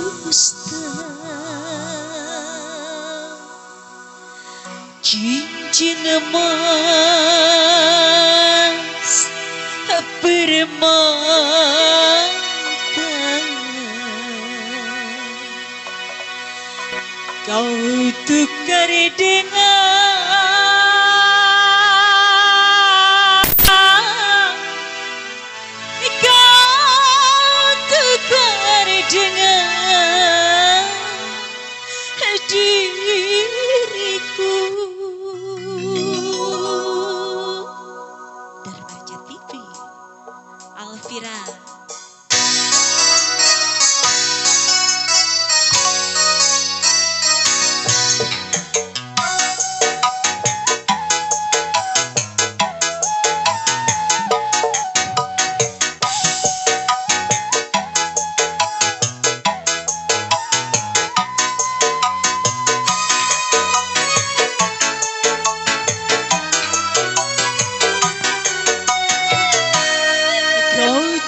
dusta, cincin emas permata, kau tukar dengan, kau tukar dengan diriku. Darbaca TV, Alvira.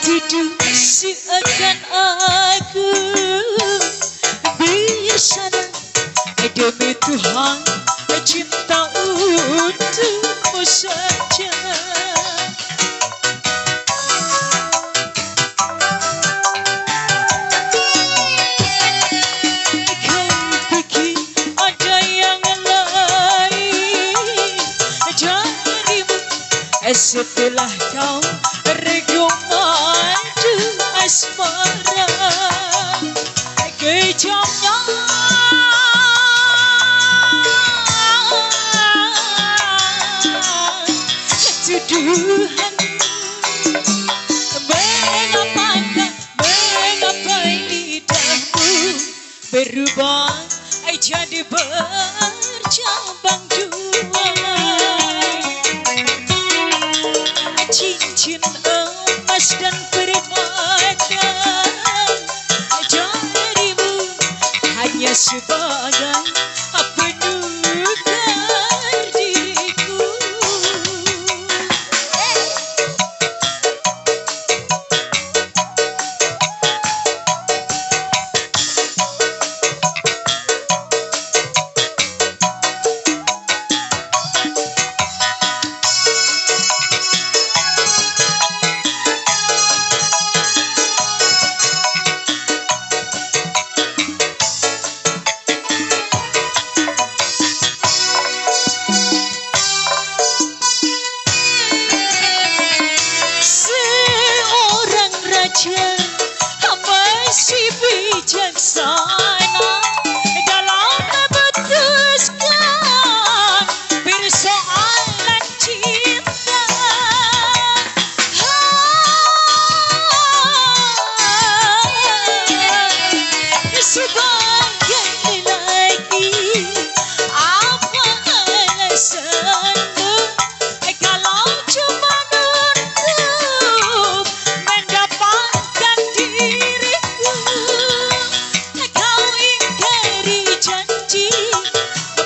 Duduk seakan aku biasa demi Tuhan cinta untukmu saja. Kau pikir ada yang lain darimu setelah kau regu asmara, kejamnya tuduhan. Mengapa lidahmu berubah jadi bercabang dua? Cincin emas dan permata jarimu hanya sebagai penukar diriku. Masih bijaksana dalam memutuskan persoalan cinta. Sebagai lelaki, apa alasanmu kalau cuma untuk mendapatkan diriku? Kau ingkari janji,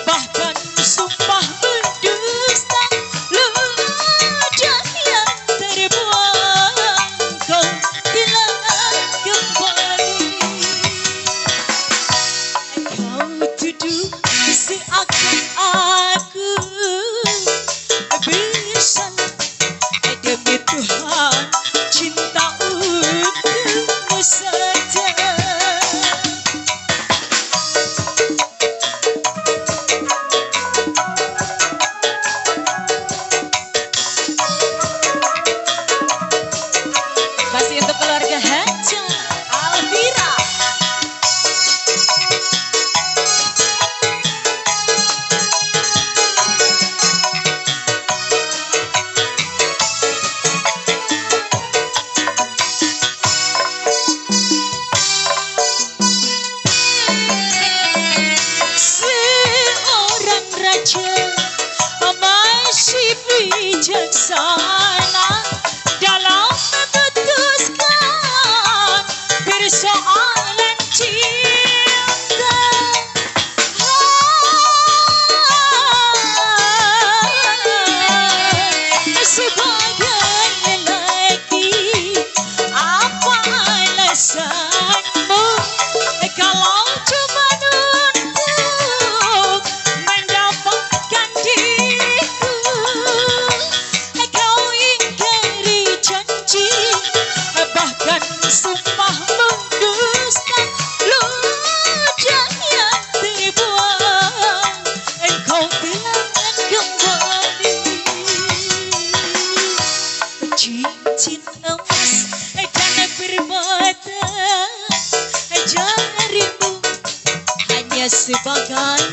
bahkan sumpah berdusta. Ludah yang terbuang kau bilang kembali. Kau tuduh seakan aku bersalah demi Tuhan cinta untukmu saja. Masih untuk keluarga Haja Alvira. Seorang raja masih bijaksana dalam memutuskan persoalan cinta. Sebagai lelaki, apa alasanmu sebagai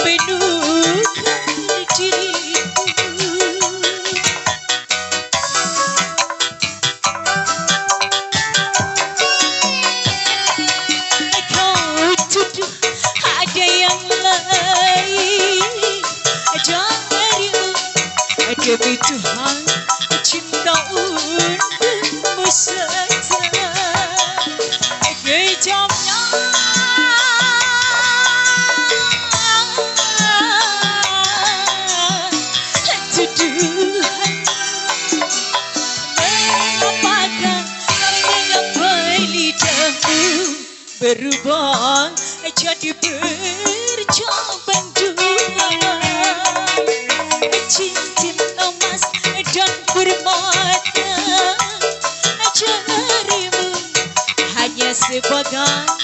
penukar diriku. Kau tuduh ada yang lain darimu, demi Tuhan cinta untukmu saja. Kejamnya tuduhan, mengapa lidahmu berubah jadi bercabang dua. Cincin emas dan permata jarimu hanya sebagai